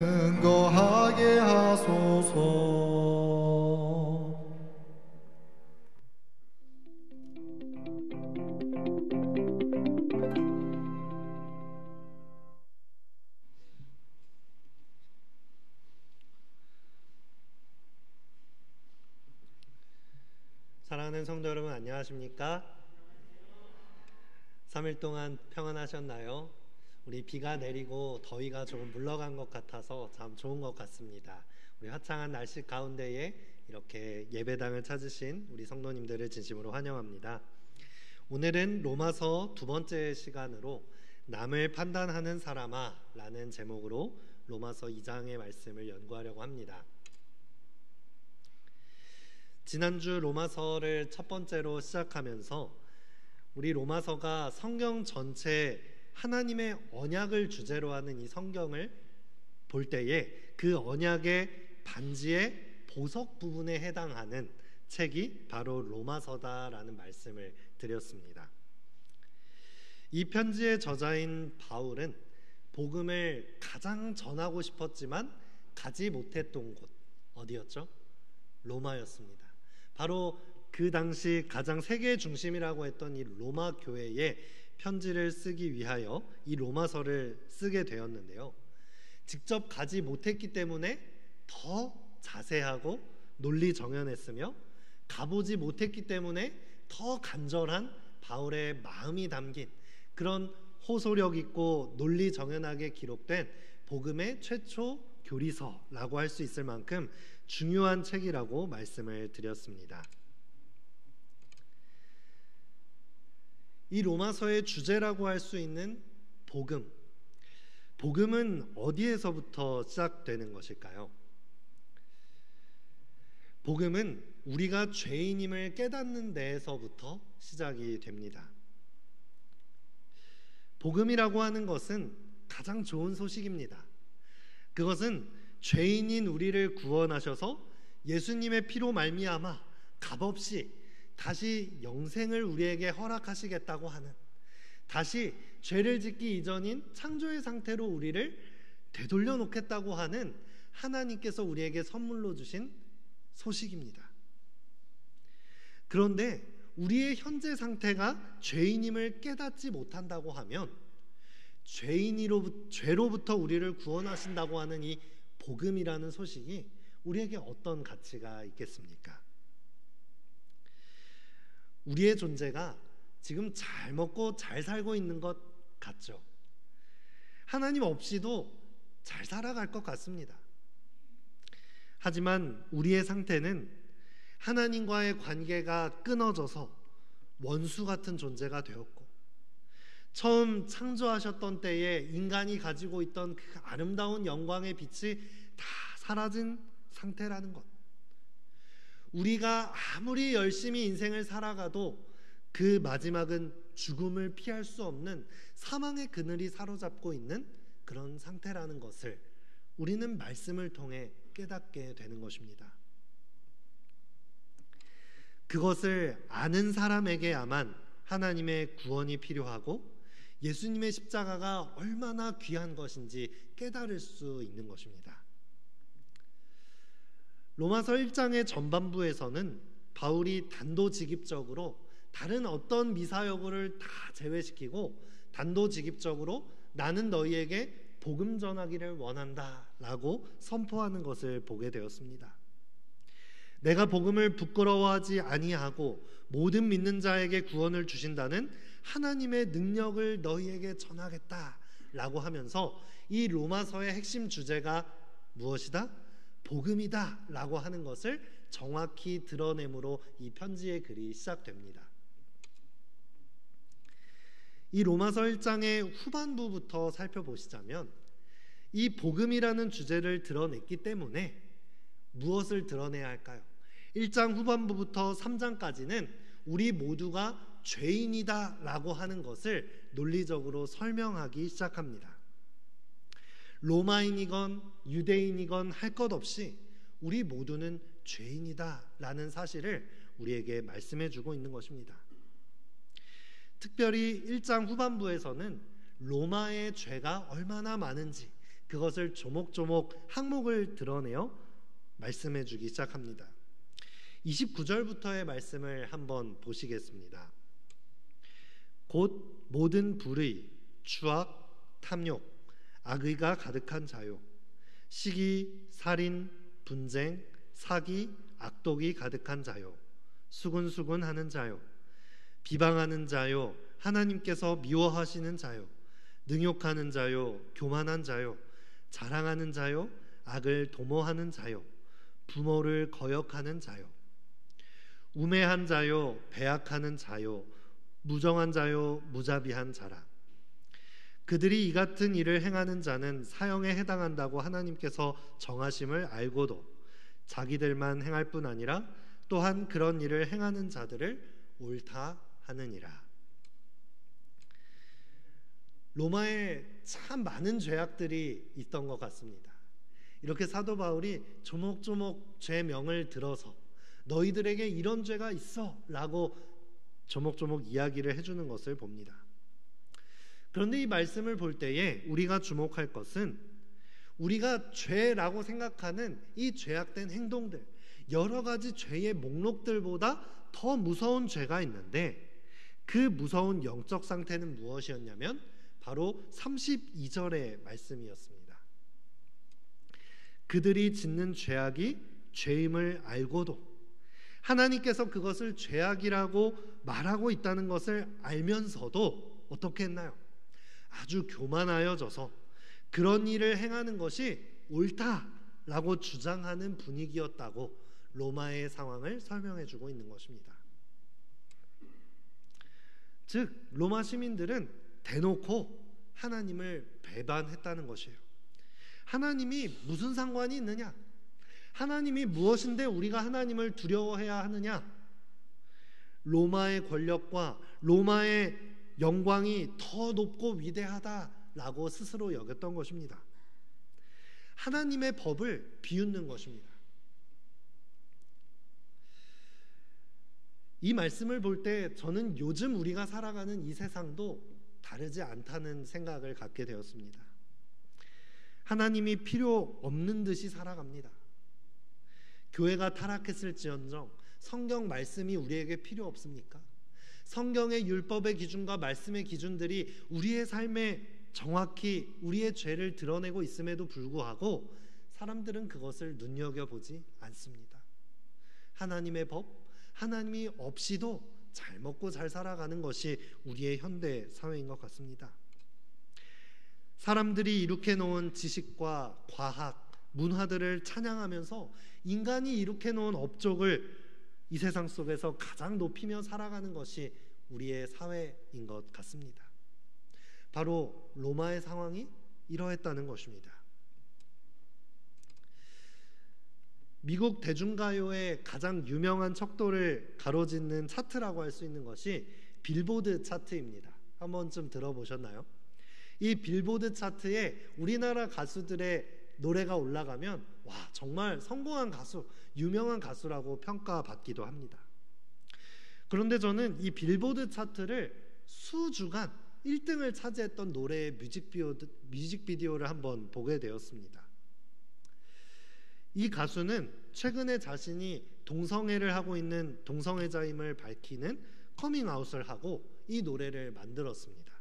거하게 하소서. 사랑하는 성도 여러분, 안녕하십니까? 3일 동안 평안하셨나요? 우리 비가 내리고 더위가 조금 물러간 것 같아서 참 좋은 것 같습니다. 우리 화창한 날씨 가운데에 이렇게 예배당을 찾으신 우리 성도님들을 진심으로 환영합니다. 오늘은 로마서 두 번째 시간으로 남을 판단하는 사람아 라는 제목으로 로마서 2장의 말씀을 연구하려고 합니다. 지난주 로마서를 첫 번째로 시작하면서 우리 로마서가 성경 전체 하나님의 언약을 주제로 하는 이 성경을 볼 때에 그 언약의 반지의 보석 부분에 해당하는 책이 바로 로마서다라는 말씀을 드렸습니다. 이 편지의 저자인 바울은 복음을 가장 전하고 싶었지만 가지 못했던 곳 어디였죠? 로마였습니다. 바로 그 당시 가장 세계 중심이라고 했던 이 로마 교회에 편지를 쓰기 위하여 이 로마서를 쓰게 되었는데요. 직접 가지 못했기 때문에 더 자세하고 논리정연했으며 가보지 못했기 때문에 더 간절한 바울의 마음이 담긴 그런 호소력 있고 논리정연하게 기록된 복음의 최초 교리서라고 할 수 있을 만큼 중요한 책이라고 말씀을 드렸습니다. 이 로마서의 주제라고 할 수 있는 복음, 복음은 어디에서부터 시작되는 것일까요? 복음은 우리가 죄인임을 깨닫는 데에서부터 시작이 됩니다. 복음이라고 하는 것은 가장 좋은 소식입니다. 그것은 죄인인 우리를 구원하셔서 예수님의 피로 말미암아 값없이 다시 영생을 우리에게 허락하시겠다고 하는, 다시 죄를 짓기 이전인 창조의 상태로 우리를 되돌려 놓겠다고 하는 하나님께서 우리에게 선물로 주신 소식입니다. 그런데 우리의 현재 상태가 죄인임을 깨닫지 못한다고 하면 죄로부터 우리를 구원하신다고 하는 이 복음이라는 소식이 우리에게 어떤 가치가 있겠습니까? 우리의 존재가 지금 잘 먹고 잘 살고 있는 것 같죠? 하나님 없이도 잘 살아갈 것 같습니다. 하지만 우리의 상태는 하나님과의 관계가 끊어져서 원수 같은 존재가 되었고, 처음 창조하셨던 때에 인간이 가지고 있던 그 아름다운 영광의 빛이 다 사라진 상태라는 것, 우리가 아무리 열심히 인생을 살아가도 그 마지막은 죽음을 피할 수 없는 사망의 그늘이 사로잡고 있는 그런 상태라는 것을 우리는 말씀을 통해 깨닫게 되는 것입니다. 그것을 아는 사람에게야만 하나님의 구원이 필요하고 예수님의 십자가가 얼마나 귀한 것인지 깨달을 수 있는 것입니다. 로마서 1장의 전반부에서는 바울이 단도직입적으로 다른 어떤 미사여구를 다 제외시키고 단도직입적으로 나는 너희에게 복음 전하기를 원한다 라고 선포하는 것을 보게 되었습니다. 내가 복음을 부끄러워하지 아니하고 모든 믿는 자에게 구원을 주신다는 하나님의 능력을 너희에게 전하겠다 라고 하면서 이 로마서의 핵심 주제가 무엇이다? 복음이다 라고 하는 것을 정확히 드러내므로 이 편지의 글이 시작됩니다. 이 로마서 1장의 후반부부터 살펴보시자면 이 복음이라는 주제를 드러냈기 때문에 무엇을 드러내야 할까요? 1장 후반부부터 3장까지는 우리 모두가 죄인이다 라고 하는 것을 논리적으로 설명하기 시작합니다. 로마인이건 유대인이건 할 것 없이 우리 모두는 죄인이다 라는 사실을 우리에게 말씀해 주고 있는 것입니다. 특별히 1장 후반부에서는 로마의 죄가 얼마나 많은지 그것을 조목조목 항목을 드러내어 말씀해 주기 시작합니다. 29절부터의 말씀을 한번 보시겠습니다. 곧 모든 불의, 추악, 탐욕, 악의가 가득한 자요, 시기, 살인, 분쟁, 사기, 악독이 가득한 자요, 수군수군하는 자요, 비방하는 자요, 하나님께서 미워하시는 자요, 능욕하는 자요, 교만한 자요, 자랑하는 자요, 악을 도모하는 자요, 부모를 거역하는 자요, 우매한 자요, 배악하는 자요, 무정한 자요, 무자비한 자라. 그들이 이 같은 일을 행하는 자는 사형에 해당한다고 하나님께서 정하심을 알고도 자기들만 행할 뿐 아니라 또한 그런 일을 행하는 자들을 옳다 하느니라. 로마에 참 많은 죄악들이 있던 것 같습니다. 이렇게 사도 바울이 조목조목 죄명을 들어서 너희들에게 이런 죄가 있어 라고 조목조목 이야기를 해주는 것을 봅니다. 그런데 이 말씀을 볼 때에 우리가 주목할 것은 우리가 죄라고 생각하는 이 죄악된 행동들, 여러 가지 죄의 목록들보다 더 무서운 죄가 있는데 그 무서운 영적 상태는 무엇이었냐면 바로 32절의 말씀이었습니다. 그들이 짓는 죄악이 죄임을 알고도 하나님께서 그것을 죄악이라고 말하고 있다는 것을 알면서도 어떻게 했나요? 아주 교만하여져서 그런 일을 행하는 것이 옳다라고 주장하는 분위기였다고 로마의 상황을 설명해 주고 있는 것입니다. 즉 로마 시민들은 대놓고 하나님을 배반했다는 것이에요. 하나님이 무슨 상관이 있느냐? 하나님이 무엇인데 우리가 하나님을 두려워해야 하느냐? 로마의 권력과 로마의 영광이 더 높고 위대하다라고 스스로 여겼던 것입니다. 하나님의 법을 비웃는 것입니다. 이 말씀을 볼 때 저는 요즘 우리가 살아가는 이 세상도 다르지 않다는 생각을 갖게 되었습니다. 하나님이 필요 없는 듯이 살아갑니다. 교회가 타락했을지언정 성경 말씀이 우리에게 필요 없습니까? 성경의 율법의 기준과 말씀의 기준들이 우리의 삶에 정확히 우리의 죄를 드러내고 있음에도 불구하고 사람들은 그것을 눈여겨보지 않습니다. 하나님의 법, 하나님이 없이도 잘 먹고 잘 살아가는 것이 우리의 현대 사회인 것 같습니다. 사람들이 이룩해 놓은 지식과 과학, 문화들을 찬양하면서 인간이 이룩해 놓은 업적을 이 세상 속에서 가장 높이며 살아가는 것이 우리의 사회인 것 같습니다. 바로 로마의 상황이 이러했다는 것입니다. 미국 대중가요의 가장 유명한 척도를 가로짓는 차트라고 할 수 있는 것이 빌보드 차트입니다. 한 번쯤 들어보셨나요? 이 빌보드 차트에 우리나라 가수들의 노래가 올라가면 와, 정말 성공한 가수, 유명한 가수라고 평가받기도 합니다. 그런데 저는 이 빌보드 차트를 수주간 1등을 차지했던 노래의 뮤직비디오를 한번 보게 되었습니다. 이 가수는 최근에 자신이 동성애를 하고 있는 동성애자임을 밝히는 커밍아웃을 하고 이 노래를 만들었습니다.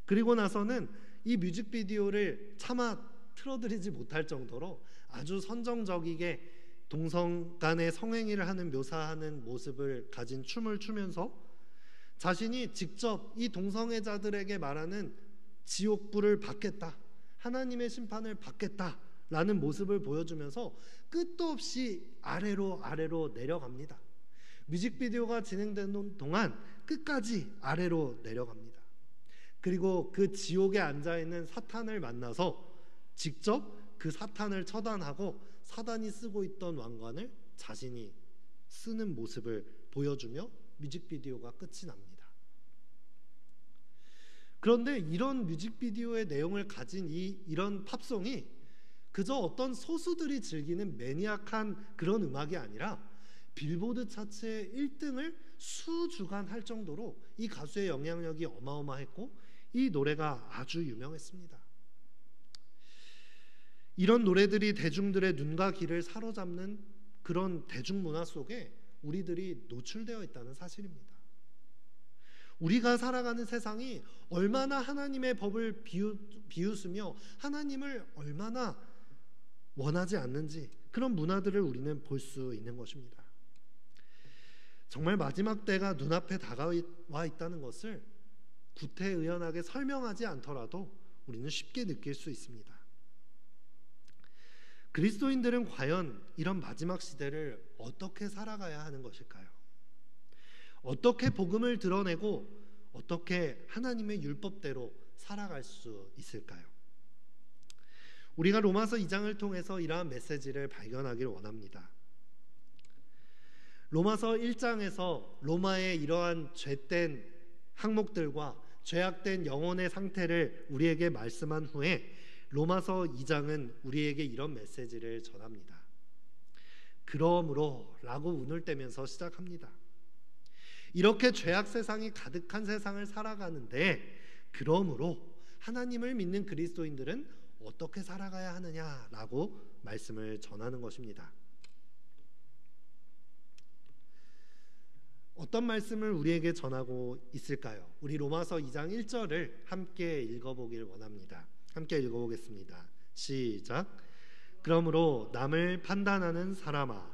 그리고 나서는 이 뮤직비디오를 차마 틀어드리지 못할 정도로 아주 선정적이게 동성 간의 성행위를 하는 묘사하는 모습을 가진 춤을 추면서 자신이 직접 이 동성애자들에게 말하는 지옥불을 받겠다, 하나님의 심판을 받겠다라는 모습을 보여주면서 끝도 없이 아래로 내려갑니다. 뮤직비디오가 진행되는 동안 끝까지 아래로 내려갑니다. 그리고 그 지옥에 앉아있는 사탄을 만나서 직접 그 사탄을 처단하고 사단이 쓰고 있던 왕관을 자신이 쓰는 모습을 보여주며 뮤직비디오가 끝이 납니다. 그런데 이런 뮤직비디오의 내용을 가진 이런 팝송이 그저 어떤 소수들이 즐기는 매니악한 그런 음악이 아니라 빌보드 차트의 1등을 수주간 할 정도로 이 가수의 영향력이 어마어마했고 이 노래가 아주 유명했습니다. 이런 노래들이 대중들의 눈과 귀를 사로잡는 그런 대중문화 속에 우리들이 노출되어 있다는 사실입니다. 우리가 살아가는 세상이 얼마나 하나님의 법을 비웃으며 하나님을 얼마나 원하지 않는지 그런 문화들을 우리는 볼 수 있는 것입니다. 정말 마지막 때가 눈앞에 다가와 있다는 것을 구태의연하게 설명하지 않더라도 우리는 쉽게 느낄 수 있습니다. 그리스도인들은 과연 이런 마지막 시대를 어떻게 살아가야 하는 것일까요? 어떻게 복음을 드러내고 어떻게 하나님의 율법대로 살아갈 수 있을까요? 우리가 로마서 2장을 통해서 이러한 메시지를 발견하길 원합니다. 로마서 1장에서 로마의 이러한 죄된 항목들과 죄악된 영혼의 상태를 우리에게 말씀한 후에 로마서 2장은 우리에게 이런 메시지를 전합니다. 그러므로 라고 운을 떼면서 시작합니다. 이렇게 죄악 세상이 가득한 세상을 살아가는데 그러므로 하나님을 믿는 그리스도인들은 어떻게 살아가야 하느냐라고 말씀을 전하는 것입니다. 어떤 말씀을 우리에게 전하고 있을까요? 우리 로마서 2장 1절을 함께 읽어보길 원합니다. 함께 읽어보겠습니다. 시작. 그러므로 남을 판단하는 사람아,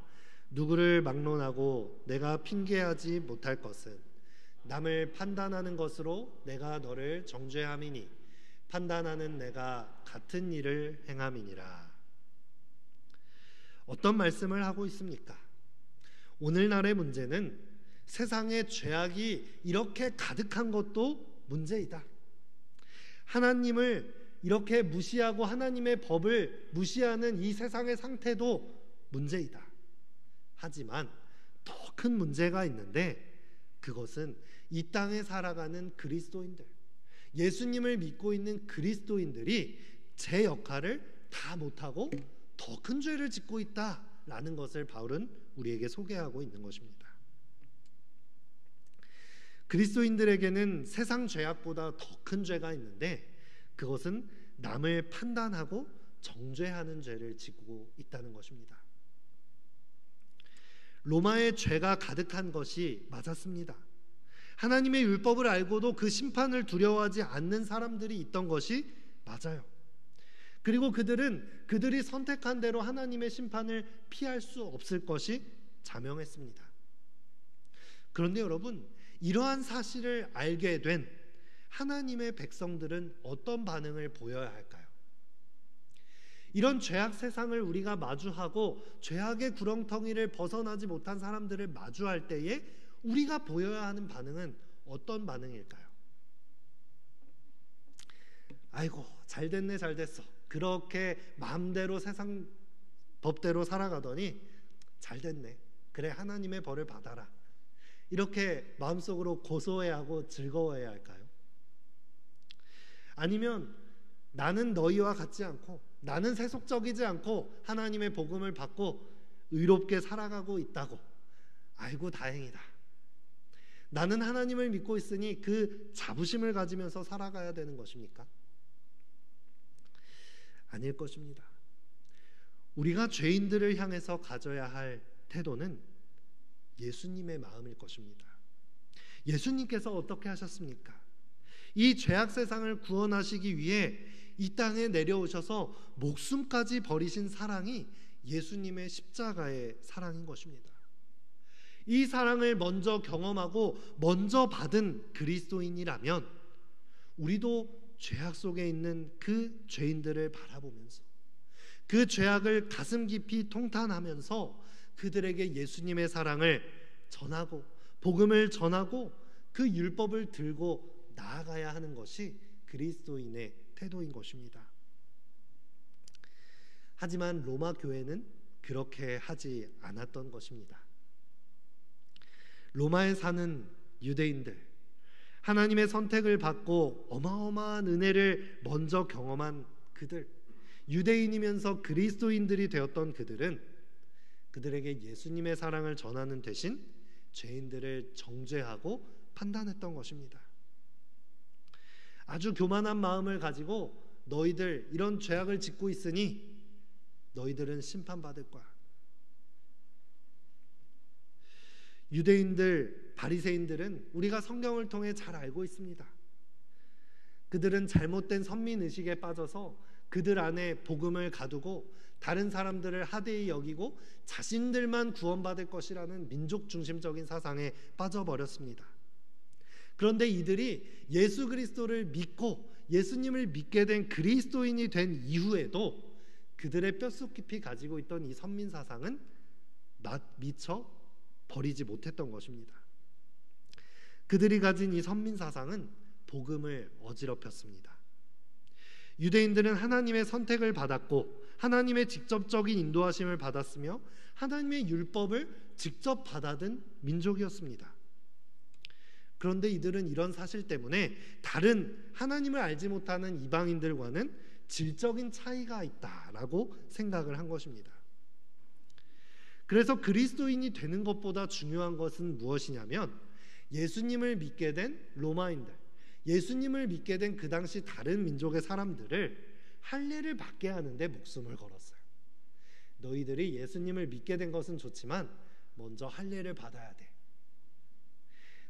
누구를 막론하고 내가 핑계하지 못할 것은 남을 판단하는 것으로 내가 너를 정죄함이니 판단하는 내가 같은 일을 행함이니라. 어떤 말씀을 하고 있습니까? 오늘날의 문제는 세상에 죄악이 이렇게 가득한 것도 문제이다. 하나님을 이렇게 무시하고 하나님의 법을 무시하는 이 세상의 상태도 문제이다. 하지만 더 큰 문제가 있는데 그것은 이 땅에 살아가는 그리스도인들, 예수님을 믿고 있는 그리스도인들이 제 역할을 다 못하고 더 큰 죄를 짓고 있다라는 것을 바울은 우리에게 소개하고 있는 것입니다. 그리스도인들에게는 세상 죄악보다 더 큰 죄가 있는데 그것은 남을 판단하고 정죄하는 죄를 짓고 있다는 것입니다. 로마의 죄가 가득한 것이 맞았습니다. 하나님의 율법을 알고도 그 심판을 두려워하지 않는 사람들이 있던 것이 맞아요. 그리고 그들이 선택한 대로 하나님의 심판을 피할 수 없을 것이 자명했습니다. 그런데 여러분, 이러한 사실을 알게 된 하나님의 백성들은 어떤 반응을 보여야 할까요? 이런 죄악 세상을 우리가 마주하고 죄악의 구렁텅이를 벗어나지 못한 사람들을 마주할 때에 우리가 보여야 하는 반응은 어떤 반응일까요? 아이고, 잘됐네, 잘됐어. 그렇게 마음대로 세상 법대로 살아가더니 잘됐네. 그래, 하나님의 벌을 받아라. 이렇게 마음속으로 고소해야 하고 즐거워해야 할까요? 아니면 나는 너희와 같지 않고 나는 세속적이지 않고 하나님의 복음을 받고 의롭게 살아가고 있다고. 아이고 다행이다. 나는 하나님을 믿고 있으니 그 자부심을 가지면서 살아가야 되는 것입니까? 아닐 것입니다. 우리가 죄인들을 향해서 가져야 할 태도는 예수님의 마음일 것입니다. 예수님께서 어떻게 하셨습니까? 이 죄악 세상을 구원하시기 위해 이 땅에 내려오셔서 목숨까지 버리신 사랑이 예수님의 십자가의 사랑인 것입니다. 이 사랑을 먼저 경험하고 먼저 받은 그리스도인이라면 우리도 죄악 속에 있는 그 죄인들을 바라보면서 그 죄악을 가슴 깊이 통탄하면서 그들에게 예수님의 사랑을 전하고 복음을 전하고 그 율법을 들고 나아가야 하는 것이 그리스도인의 태도인 것입니다. 하지만 로마 교회는 그렇게 하지 않았던 것입니다. 로마에 사는 유대인들, 하나님의 선택을 받고 어마어마한 은혜를 먼저 경험한 그들, 유대인이면서 그리스도인들이 되었던 그들은 그들에게 예수님의 사랑을 전하는 대신 죄인들을 정죄하고 판단했던 것입니다. 아주 교만한 마음을 가지고 너희들 이런 죄악을 짓고 있으니 너희들은 심판받을 거야. 유대인들, 바리새인들은 우리가 성경을 통해 잘 알고 있습니다. 그들은 잘못된 선민의식에 빠져서 그들 안에 복음을 가두고 다른 사람들을 하대히 여기고 자신들만 구원받을 것이라는 민족 중심적인 사상에 빠져버렸습니다. 그런데 이들이 예수 그리스도를 믿고 예수님을 믿게 된 그리스도인이 된 이후에도 그들의 뼛속 깊이 가지고 있던 이 선민 사상은 미처 버리지 못했던 것입니다. 그들이 가진 이 선민 사상은 복음을 어지럽혔습니다. 유대인들은 하나님의 선택을 받았고 하나님의 직접적인 인도하심을 받았으며 하나님의 율법을 직접 받아든 민족이었습니다. 그런데 이들은 이런 사실 때문에 다른 하나님을 알지 못하는 이방인들과는 질적인 차이가 있다라고 생각을 한 것입니다. 그래서 그리스도인이 되는 것보다 중요한 것은 무엇이냐면 예수님을 믿게 된 로마인들, 예수님을 믿게 된 그 당시 다른 민족의 사람들을 할례를 받게 하는데 목숨을 걸었어요. 너희들이 예수님을 믿게 된 것은 좋지만 먼저 할례를 받아야 돼.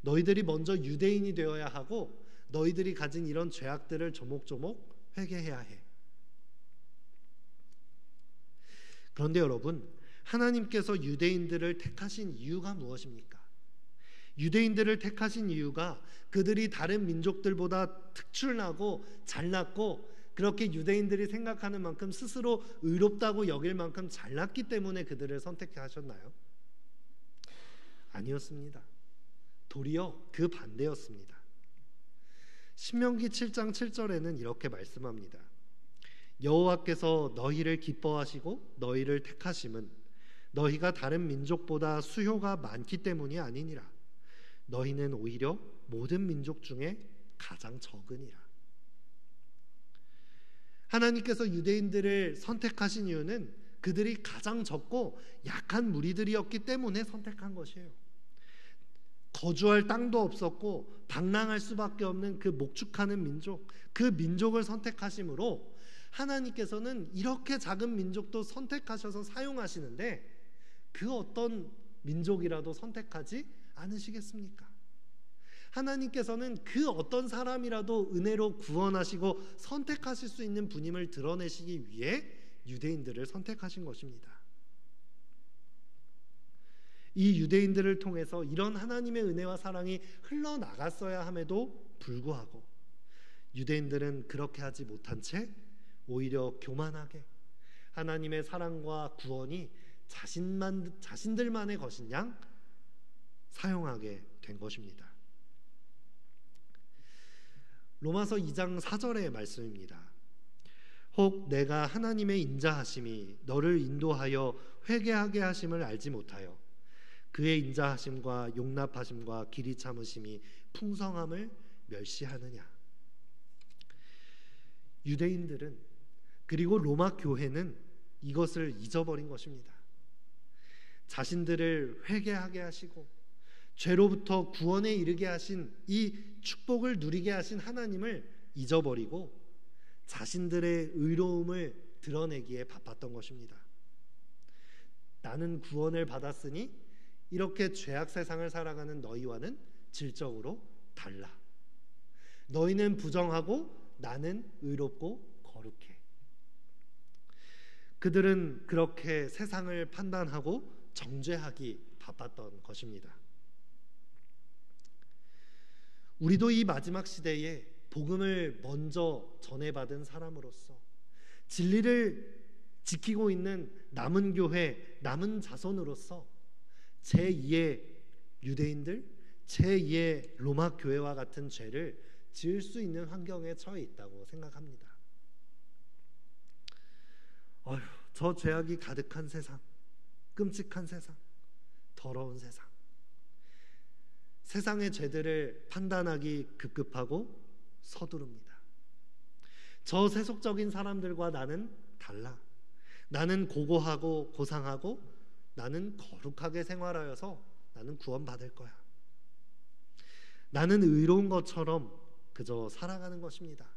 너희들이 먼저 유대인이 되어야 하고 너희들이 가진 이런 죄악들을 조목조목 회개해야 해. 그런데 여러분, 하나님께서 유대인들을 택하신 이유가 무엇입니까? 유대인들을 택하신 이유가 그들이 다른 민족들보다 특출나고 잘났고 그렇게 유대인들이 생각하는 만큼 스스로 의롭다고 여길 만큼 잘났기 때문에 그들을 선택하셨나요? 아니었습니다. 도리어 그 반대였습니다. 신명기 7장 7절에는 이렇게 말씀합니다. 여호와께서 너희를 기뻐하시고 너희를 택하심은 너희가 다른 민족보다 수효가 많기 때문이 아니니라. 너희는 오히려 모든 민족 중에 가장 적으니라. 하나님께서 유대인들을 선택하신 이유는 그들이 가장 적고 약한 무리들이었기 때문에 선택한 것이에요. 거주할 땅도 없었고 방랑할 수밖에 없는 그 목축하는 민족, 그 민족을 선택하심으로 하나님께서는 이렇게 작은 민족도 선택하셔서 사용하시는데 그 어떤 민족이라도 선택하지 않으시겠습니까? 하나님께서는 그 어떤 사람이라도 은혜로 구원하시고 선택하실 수 있는 분임을 드러내시기 위해 유대인들을 선택하신 것입니다. 이 유대인들을 통해서 이런 하나님의 은혜와 사랑이 흘러나갔어야 함에도 불구하고 유대인들은 그렇게 하지 못한 채 오히려 교만하게 하나님의 사랑과 구원이 자신들만의 것인 양 사용하게 된 것입니다. 로마서 2장 4절의 말씀입니다. 혹 내가 하나님의 인자하심이 너를 인도하여 회개하게 하심을 알지 못하여 그의 인자하심과 용납하심과 길이 참으심이 풍성함을 멸시하느냐. 유대인들은 그리고 로마 교회는 이것을 잊어버린 것입니다. 자신들을 회개하게 하시고 죄로부터 구원에 이르게 하신 이 축복을 누리게 하신 하나님을 잊어버리고 자신들의 의로움을 드러내기에 바빴던 것입니다. 나는 구원을 받았으니 이렇게 죄악 세상을 살아가는 너희와는 질적으로 달라. 너희는 부정하고 나는 의롭고 거룩해. 그들은 그렇게 세상을 판단하고 정죄하기 바빴던 것입니다. 우리도 이 마지막 시대에 복음을 먼저 전해받은 사람으로서 진리를 지키고 있는 남은 교회, 남은 자손으로서 제2의 유대인들, 제2의 로마 교회와 같은 죄를 지을 수 있는 환경에 처해 있다고 생각합니다. 저 죄악이 가득한 세상, 끔찍한 세상, 더러운 세상. 세상의 죄들을 판단하기 급급하고 서두릅니다. 저 세속적인 사람들과 나는 달라. 나는 고고하고 고상하고 나는 거룩하게 생활하여서 나는 구원받을 거야. 나는 의로운 것처럼 그저 살아가는 것입니다.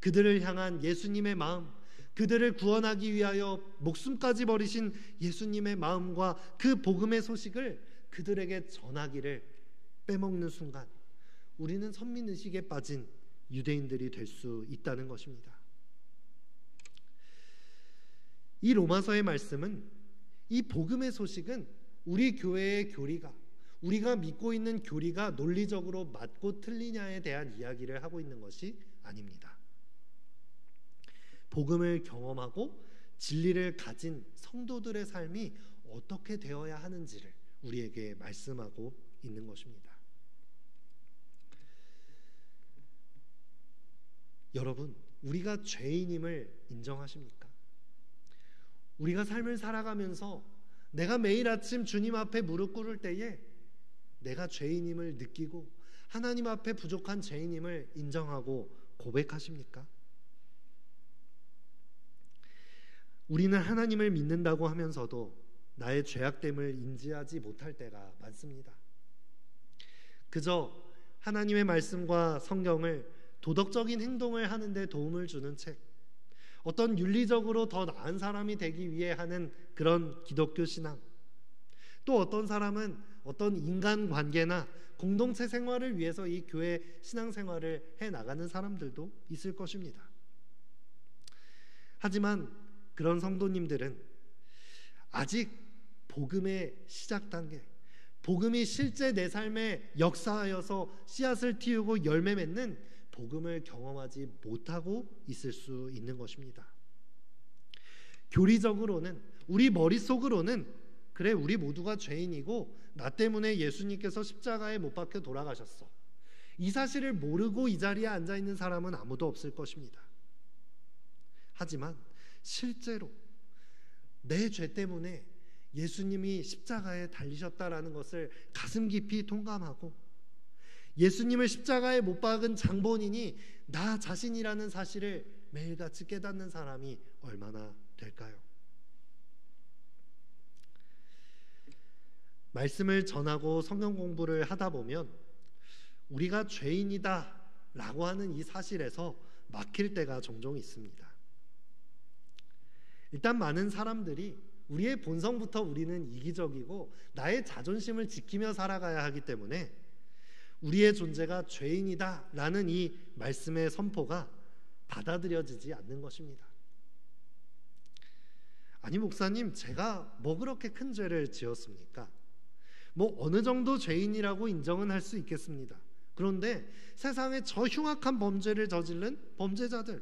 그들을 향한 예수님의 마음, 그들을 구원하기 위하여 목숨까지 버리신 예수님의 마음과 그 복음의 소식을 그들에게 전하기를 빼먹는 순간 우리는 선민의식에 빠진 유대인들이 될 수 있다는 것입니다. 이 로마서의 말씀은, 이 복음의 소식은 우리 교회의 교리가, 우리가 믿고 있는 교리가 논리적으로 맞고 틀리냐에 대한 이야기를 하고 있는 것이 아닙니다. 복음을 경험하고 진리를 가진 성도들의 삶이 어떻게 되어야 하는지를 우리에게 말씀하고 있는 것입니다. 여러분, 우리가 죄인임을 인정하십니까? 우리가 삶을 살아가면서 내가 매일 아침 주님 앞에 무릎 꿇을 때에 내가 죄인임을 느끼고 하나님 앞에 부족한 죄인임을 인정하고 고백하십니까? 우리는 하나님을 믿는다고 하면서도 나의 죄악됨을 인지하지 못할 때가 많습니다. 그저 하나님의 말씀과 성경을 도덕적인 행동을 하는 데 도움을 주는 책, 어떤 윤리적으로 더 나은 사람이 되기 위해 하는 그런 기독교 신앙, 또 어떤 사람은 어떤 인간관계나 공동체 생활을 위해서 이 교회 신앙생활을 해나가는 사람들도 있을 것입니다. 하지만 그런 성도님들은 아직 복음의 시작 단계, 복음이 실제 내 삶에 역사하여서 씨앗을 틔우고 열매 맺는 복음을 경험하지 못하고 있을 수 있는 것입니다. 교리적으로는, 우리 머릿속으로는 그래, 우리 모두가 죄인이고 나 때문에 예수님께서 십자가에 못 박혀 돌아가셨어, 이 사실을 모르고 이 자리에 앉아있는 사람은 아무도 없을 것입니다. 하지만 실제로 내 죄 때문에 예수님이 십자가에 달리셨다라는 것을 가슴 깊이 통감하고 예수님을 십자가에 못 박은 장본인이 나 자신이라는 사실을 매일같이 깨닫는 사람이 얼마나 될까요? 말씀을 전하고 성경 공부를 하다 보면 우리가 죄인이다 라고 하는 이 사실에서 막힐 때가 종종 있습니다. 일단 많은 사람들이 우리의 본성부터 우리는 이기적이고 나의 자존심을 지키며 살아가야 하기 때문에 우리의 존재가 죄인이다 라는 이 말씀의 선포가 받아들여지지 않는 것입니다. 아니 목사님, 제가 뭐 그렇게 큰 죄를 지었습니까? 뭐 어느 정도 죄인이라고 인정은 할 수 있겠습니다. 그런데 세상에 저 흉악한 범죄를 저지른 범죄자들,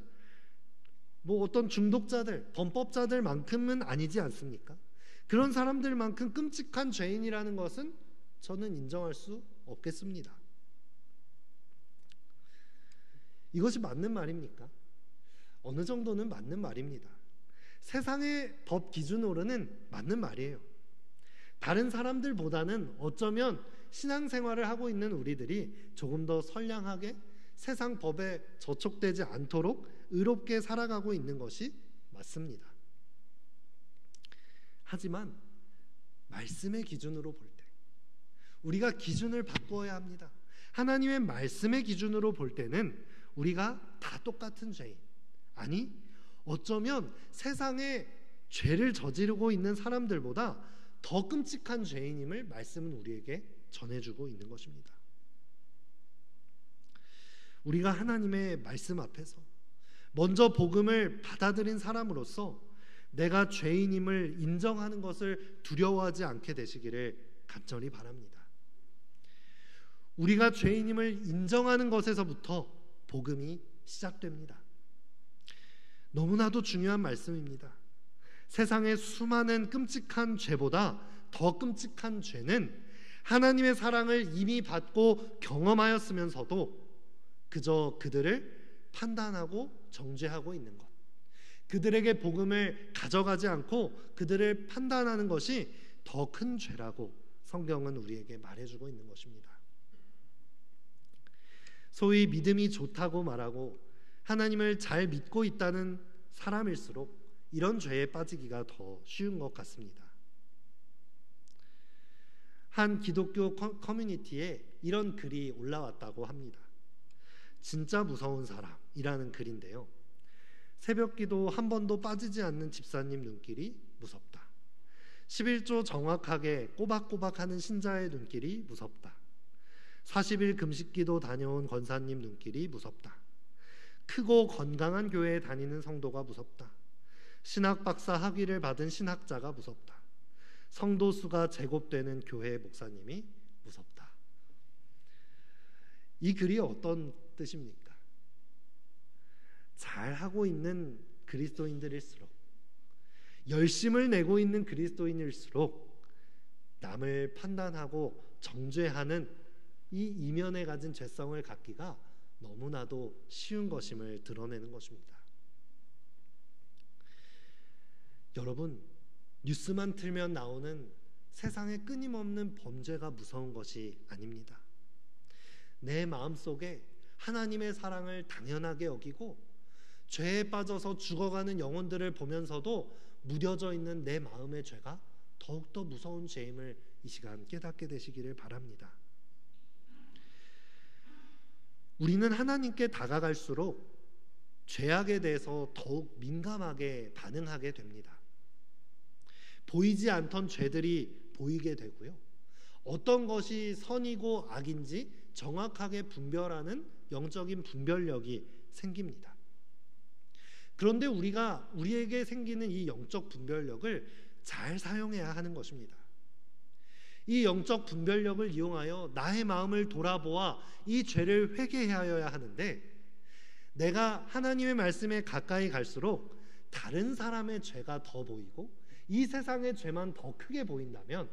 뭐 어떤 중독자들, 범법자들만큼은 아니지 않습니까? 그런 사람들만큼 끔찍한 죄인이라는 것은 저는 인정할 수 없겠습니다. 이것이 맞는 말입니까? 어느 정도는 맞는 말입니다. 세상의 법 기준으로는 맞는 말이에요. 다른 사람들보다는 어쩌면 신앙생활을 하고 있는 우리들이 조금 더 선량하게 세상 법에 저촉되지 않도록 의롭게 살아가고 있는 것이 맞습니다. 하지만 말씀의 기준으로 볼 때 우리가 기준을 바꾸어야 합니다. 하나님의 말씀의 기준으로 볼 때는 우리가 다 똑같은 죄인, 아니 어쩌면 세상에 죄를 저지르고 있는 사람들보다 더 끔찍한 죄인임을 말씀은 우리에게 전해주고 있는 것입니다. 우리가 하나님의 말씀 앞에서 먼저 복음을 받아들인 사람으로서 내가 죄인임을 인정하는 것을 두려워하지 않게 되시기를 간절히 바랍니다. 우리가 죄인임을 인정하는 것에서부터 복음이 시작됩니다. 너무나도 중요한 말씀입니다. 세상의 수많은 끔찍한 죄보다 더 끔찍한 죄는 하나님의 사랑을 이미 받고 경험하였으면서도 그저 그들을 판단하고 정죄하고 있는 것, 그들에게 복음을 가져가지 않고 그들을 판단하는 것이 더 큰 죄라고 성경은 우리에게 말해주고 있는 것입니다. 소위 믿음이 좋다고 말하고 하나님을 잘 믿고 있다는 사람일수록 이런 죄에 빠지기가 더 쉬운 것 같습니다. 한 기독교 커뮤니티에 이런 글이 올라왔다고 합니다. 진짜 무서운 사람이라는 글인데요. 새벽기도 한 번도 빠지지 않는 집사님 눈길이 무섭다. 11조 정확하게 꼬박꼬박 하는 신자의 눈길이 무섭다. 40일 금식기도 다녀온 권사님 눈길이 무섭다. 크고 건강한 교회에 다니는 성도가 무섭다. 신학박사 학위를 받은 신학자가 무섭다. 성도 수가 제곱되는 교회 목사님이 무섭다. 이 글이 어떤 뜻입니까? 잘하고 있는 그리스도인들일수록, 열심을 내고 있는 그리스도인일수록 남을 판단하고 정죄하는 이 이면에 가진 죄성을 갖기가 너무나도 쉬운 것임을 드러내는 것입니다. 여러분, 뉴스만 틀면 나오는 세상의 끊임없는 범죄가 무서운 것이 아닙니다. 내 마음속에 하나님의 사랑을 당연하게 여기고 죄에 빠져서 죽어가는 영혼들을 보면서도 무뎌져 있는 내 마음의 죄가 더욱더 무서운 죄임을 이 시간 깨닫게 되시기를 바랍니다. 우리는 하나님께 다가갈수록 죄악에 대해서 더욱 민감하게 반응하게 됩니다. 보이지 않던 죄들이 보이게 되고요. 어떤 것이 선이고 악인지 정확하게 분별하는 영적인 분별력이 생깁니다. 그런데 우리에게 생기는 이 영적 분별력을 잘 사용해야 하는 것입니다. 이 영적 분별력을 이용하여 나의 마음을 돌아보아 이 죄를 회개하여야 하는데, 내가 하나님의 말씀에 가까이 갈수록 다른 사람의 죄가 더 보이고 이 세상의 죄만 더 크게 보인다면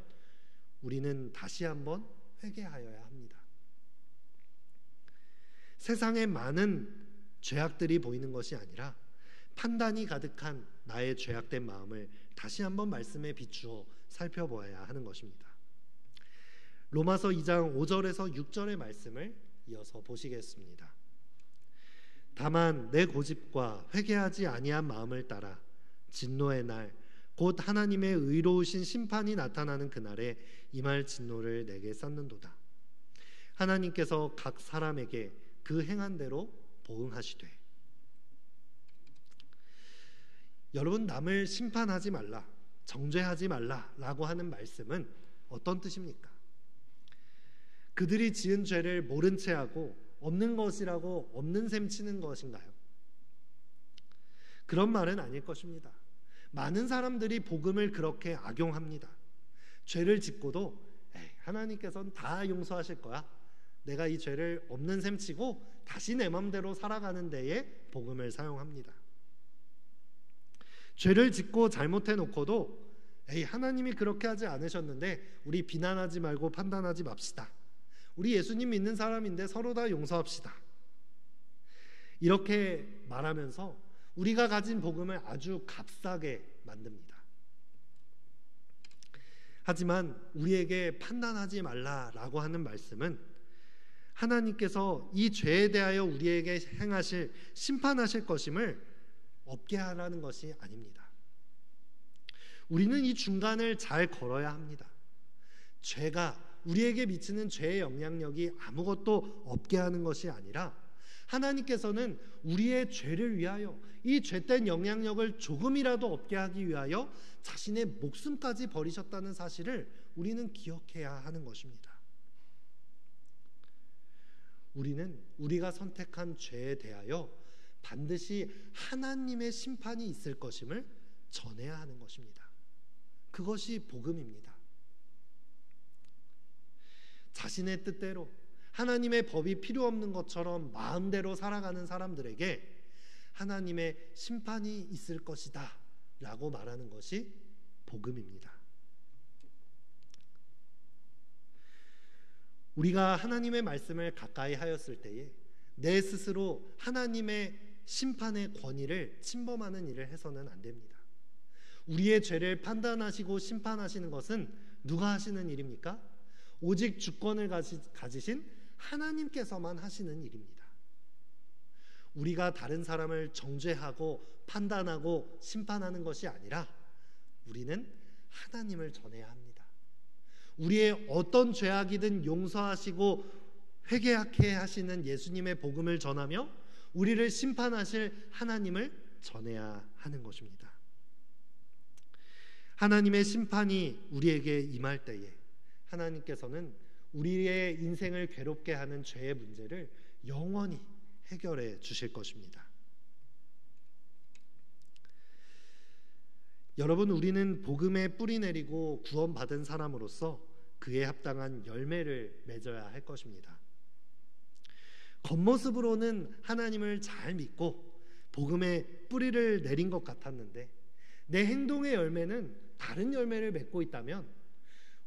우리는 다시 한번 회개하여야 합니다. 세상에 많은 죄악들이 보이는 것이 아니라 판단이 가득한 나의 죄악된 마음을 다시 한번 말씀에 비추어 살펴보아야 하는 것입니다. 로마서 2장 5절에서 6절의 말씀을 이어서 보시겠습니다. 다만 내 고집과 회개하지 아니한 마음을 따라 진노의 날 곧 하나님의 의로우신 심판이 나타나는 그날에 임할 진노를 내게 쌓는도다. 하나님께서 각 사람에게 그 행한 대로 보응하시되. 여러분, 남을 심판하지 말라, 정죄하지 말라라고 하는 말씀은 어떤 뜻입니까? 그들이 지은 죄를 모른 채 하고 없는 것이라고 없는 셈 치는 것인가요? 그런 말은 아닐 것입니다. 많은 사람들이 복음을 그렇게 악용합니다. 죄를 짓고도 하나님께서는 다 용서하실 거야, 내가 이 죄를 없는 셈 치고 다시 내 맘대로 살아가는 데에 복음을 사용합니다. 죄를 짓고 잘못해 놓고도 하나님이 그렇게 하지 않으셨는데 우리 비난하지 말고 판단하지 맙시다, 우리 예수님 믿는 사람인데 서로 다 용서합시다, 이렇게 말하면서 우리가 가진 복음을 아주 값싸게 만듭니다. 하지만 우리에게 판단하지 말라라고 하는 말씀은 하나님께서 이 죄에 대하여 우리에게 행하실, 심판하실 것임을 없게 하라는 것이 아닙니다. 우리는 이 중간을 잘 걸어야 합니다. 죄가, 우리에게 미치는 죄의 영향력이 아무것도 없게 하는 것이 아니라 하나님께서는 우리의 죄를 위하여, 이 죄된 영향력을 조금이라도 없게 하기 위하여 자신의 목숨까지 버리셨다는 사실을 우리는 기억해야 하는 것입니다. 우리는 우리가 선택한 죄에 대하여 반드시 하나님의 심판이 있을 것임을 전해야 하는 것입니다. 그것이 복음입니다. 자신의 뜻대로 하나님의 법이 필요 없는 것처럼 마음대로 살아가는 사람들에게 하나님의 심판이 있을 것이다 라고 말하는 것이 복음입니다. 우리가 하나님의 말씀을 가까이 하였을 때에 내 스스로 하나님의 심판의 권위를 침범하는 일을 해서는 안 됩니다. 우리의 죄를 판단하시고 심판하시는 것은 누가 하시는 일입니까? 오직 주권을 가지신 하나님께서만 하시는 일입니다. 우리가 다른 사람을 정죄하고 판단하고 심판하는 것이 아니라 우리는 하나님을 전해야 합니다. 우리의 어떤 죄악이든 용서하시고 회개하게 하시는 예수님의 복음을 전하며 우리를 심판하실 하나님을 전해야 하는 것입니다. 하나님의 심판이 우리에게 임할 때에 하나님께서는 우리의 인생을 괴롭게 하는 죄의 문제를 영원히 해결해 주실 것입니다. 여러분, 우리는 복음에 뿌리 내리고 구원받은 사람으로서 그에 합당한 열매를 맺어야 할 것입니다. 겉모습으로는 하나님을 잘 믿고 복음에 뿌리를 내린 것 같았는데 내 행동의 열매는 다른 열매를 맺고 있다면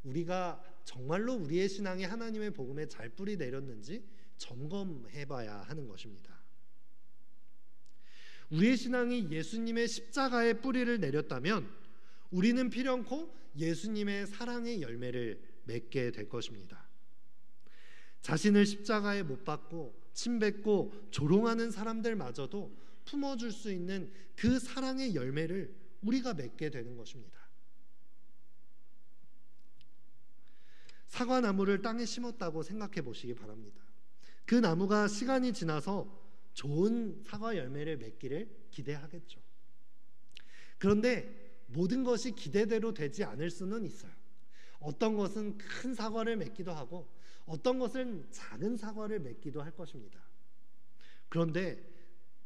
우리가 정말로 우리의 신앙이 하나님의 복음에 잘 뿌리 내렸는지 점검해 봐야 하는 것입니다. 우리의 신앙이 예수님의 십자가에 뿌리를 내렸다면 우리는 필연코 예수님의 사랑의 열매를 맺게 될 것입니다. 자신을 십자가에 못 박고 침뱉고 조롱하는 사람들마저도 품어줄 수 있는 그 사랑의 열매를 우리가 맺게 되는 것입니다. 사과나무를 땅에 심었다고 생각해 보시기 바랍니다. 그 나무가 시간이 지나서 좋은 사과 열매를 맺기를 기대하겠죠. 그런데 모든 것이 기대대로 되지 않을 수는 있어요. 어떤 것은 큰 사과를 맺기도 하고 어떤 것은 작은 사과를 맺기도 할 것입니다. 그런데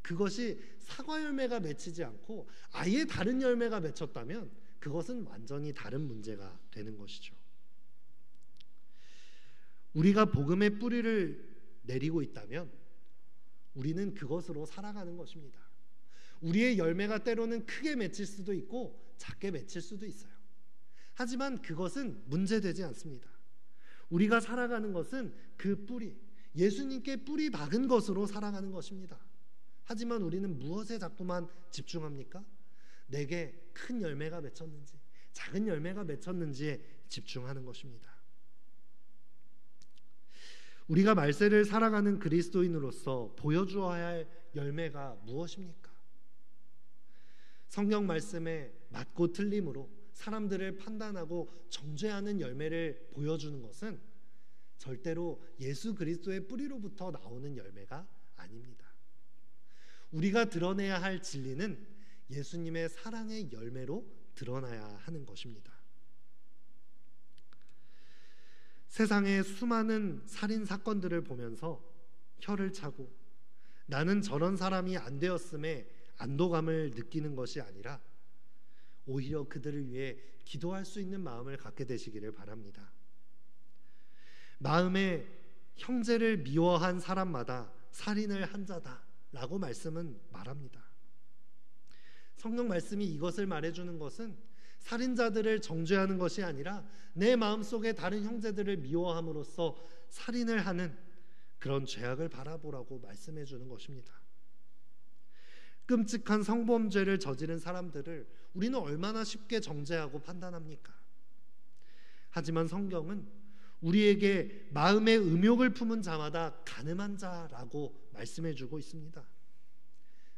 그것이 사과 열매가 맺히지 않고 아예 다른 열매가 맺혔다면 그것은 완전히 다른 문제가 되는 것이죠. 우리가 복음의 뿌리를 내리고 있다면 우리는 그것으로 살아가는 것입니다. 우리의 열매가 때로는 크게 맺힐 수도 있고 작게 맺힐 수도 있어요. 하지만 그것은 문제되지 않습니다. 우리가 살아가는 것은 그 뿌리, 예수님께 뿌리 박은 것으로 살아가는 것입니다. 하지만 우리는 무엇에 자꾸만 집중합니까? 내게 큰 열매가 맺혔는지 작은 열매가 맺혔는지에 집중하는 것입니다. 우리가 말세를 살아가는 그리스도인으로서 보여주어야 할 열매가 무엇입니까? 성경 말씀에 맞고 틀림으로 사람들을 판단하고 정죄하는 열매를 보여주는 것은 절대로 예수 그리스도의 뿌리로부터 나오는 열매가 아닙니다. 우리가 드러내야 할 진리는 예수님의 사랑의 열매로 드러나야 하는 것입니다. 세상의 수많은 살인 사건들을 보면서 혀를 차고 나는 저런 사람이 안 되었음에 안도감을 느끼는 것이 아니라 오히려 그들을 위해 기도할 수 있는 마음을 갖게 되시기를 바랍니다. 마음에 형제를 미워한 사람마다 살인을 한 자다라고 말씀은 말합니다. 성경 말씀이 이것을 말해주는 것은 살인자들을 정죄하는 것이 아니라 내 마음속에 다른 형제들을 미워함으로써 살인을 하는 그런 죄악을 바라보라고 말씀해 주는 것입니다. 끔찍한 성범죄를 저지른 사람들을 우리는 얼마나 쉽게 정죄하고 판단합니까? 하지만 성경은 우리에게 마음의 음욕을 품은 자마다 간음한 자라고 말씀해 주고 있습니다.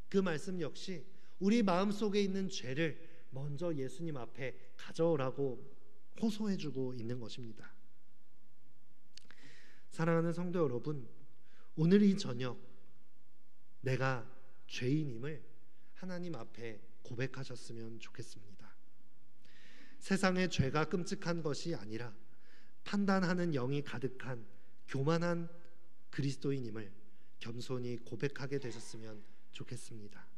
그 말씀 역시 우리 마음속에 있는 죄를 먼저 예수님 앞에 가져오라고 호소해 주고 있는 것입니다. 사랑하는 성도 여러분, 오늘 이 저녁 내가 죄인임을 하나님 앞에 고백하셨으면 좋겠습니다. 세상의 죄가 끔찍한 것이 아니라 판단하는 영이 가득한 교만한 그리스도인임을 겸손히 고백하게 되셨으면 좋겠습니다.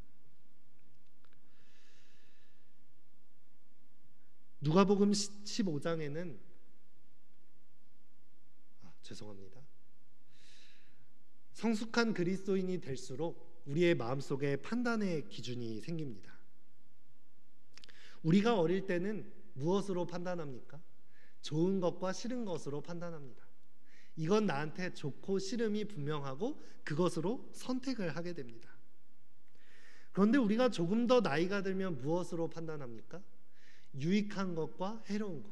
누가복음 15장에는 죄송합니다. 성숙한 그리스도인이 될수록 우리의 마음속에 판단의 기준이 생깁니다. 우리가 어릴 때는 무엇으로 판단합니까? 좋은 것과 싫은 것으로 판단합니다. 이건 나한테 좋고 싫음이 분명하고 그것으로 선택을 하게 됩니다. 그런데 우리가 조금 더 나이가 들면 무엇으로 판단합니까? 유익한 것과 해로운 것.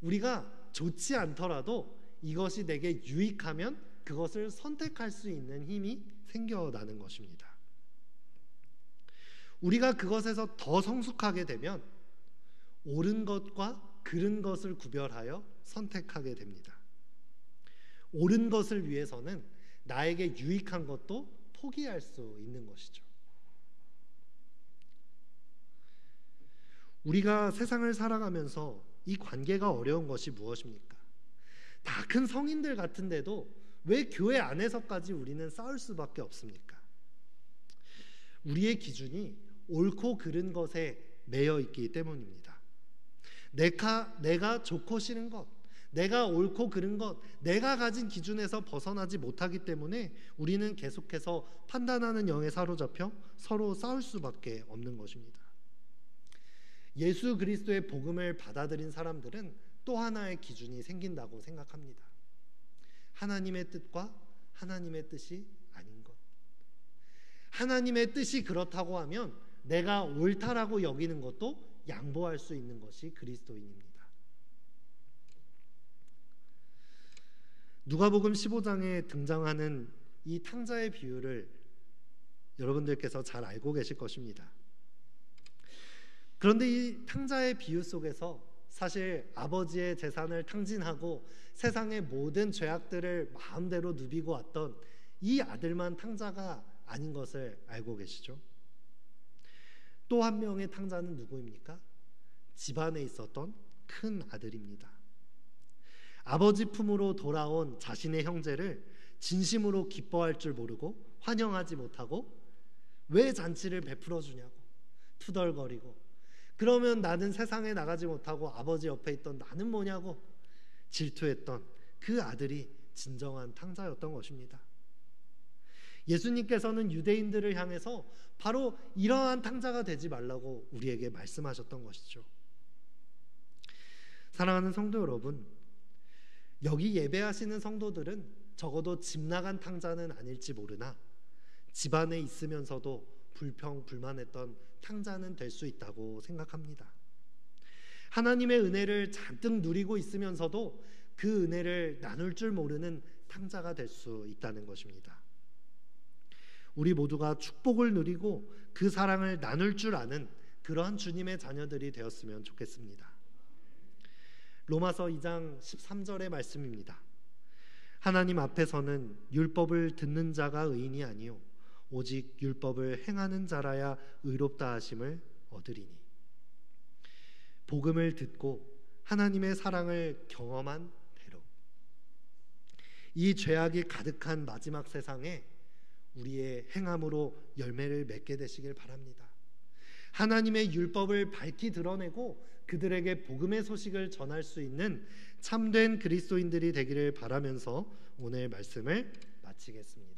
우리가 좋지 않더라도 이것이 내게 유익하면 그것을 선택할 수 있는 힘이 생겨나는 것입니다. 우리가 그것에서 더 성숙하게 되면 옳은 것과 그른 것을 구별하여 선택하게 됩니다. 옳은 것을 위해서는 나에게 유익한 것도 포기할 수 있는 것이죠. 우리가 세상을 살아가면서 이 관계가 어려운 것이 무엇입니까? 다 큰 성인들 같은데도 왜 교회 안에서까지 우리는 싸울 수밖에 없습니까? 우리의 기준이 옳고 그른 것에 매여 있기 때문입니다. 내가 좋고 싫은 것, 내가 옳고 그른 것, 내가 가진 기준에서 벗어나지 못하기 때문에 우리는 계속해서 판단하는 영에 사로잡혀 서로 싸울 수밖에 없는 것입니다. 예수 그리스도의 복음을 받아들인 사람들은 또 하나의 기준이 생긴다고 생각합니다. 하나님의 뜻과 하나님의 뜻이 아닌 것. 하나님의 뜻이 그렇다고 하면 내가 옳다라고 여기는 것도 양보할 수 있는 것이 그리스도인입니다. 누가복음 15장에 등장하는 이 탕자의 비유를 여러분들께서 잘 알고 계실 것입니다. 그런데 이 탕자의 비유 속에서 사실 아버지의 재산을 탕진하고 세상의 모든 죄악들을 마음대로 누비고 왔던 이 아들만 탕자가 아닌 것을 알고 계시죠? 또 한 명의 탕자는 누구입니까? 집안에 있었던 큰 아들입니다. 아버지 품으로 돌아온 자신의 형제를 진심으로 기뻐할 줄 모르고 환영하지 못하고 왜 잔치를 베풀어 주냐고 투덜거리고, 그러면 나는 세상에 나가지 못하고 아버지 옆에 있던 나는 뭐냐고 질투했던 그 아들이 진정한 탕자였던 것입니다. 예수님께서는 유대인들을 향해서 바로 이러한 탕자가 되지 말라고 우리에게 말씀하셨던 것이죠. 사랑하는 성도 여러분, 여기 예배하시는 성도들은 적어도 집 나간 탕자는 아닐지 모르나 집안에 있으면서도 불평불만했던 탕자는 될 수 있다고 생각합니다. 하나님의 은혜를 잔뜩 누리고 있으면서도 그 은혜를 나눌 줄 모르는 탕자가 될 수 있다는 것입니다. 우리 모두가 축복을 누리고 그 사랑을 나눌 줄 아는 그러한 주님의 자녀들이 되었으면 좋겠습니다. 로마서 2장 13절의 말씀입니다. 하나님 앞에서는 율법을 듣는 자가 의인이 아니요 오직 율법을 행하는 자라야 의롭다 하심을 얻으리니. 복음을 듣고 하나님의 사랑을 경험한 대로 이 죄악이 가득한 마지막 세상에 우리의 행함으로 열매를 맺게 되시길 바랍니다. 하나님의 율법을 밝히 드러내고 그들에게 복음의 소식을 전할 수 있는 참된 그리스도인들이 되기를 바라면서 오늘 말씀을 마치겠습니다.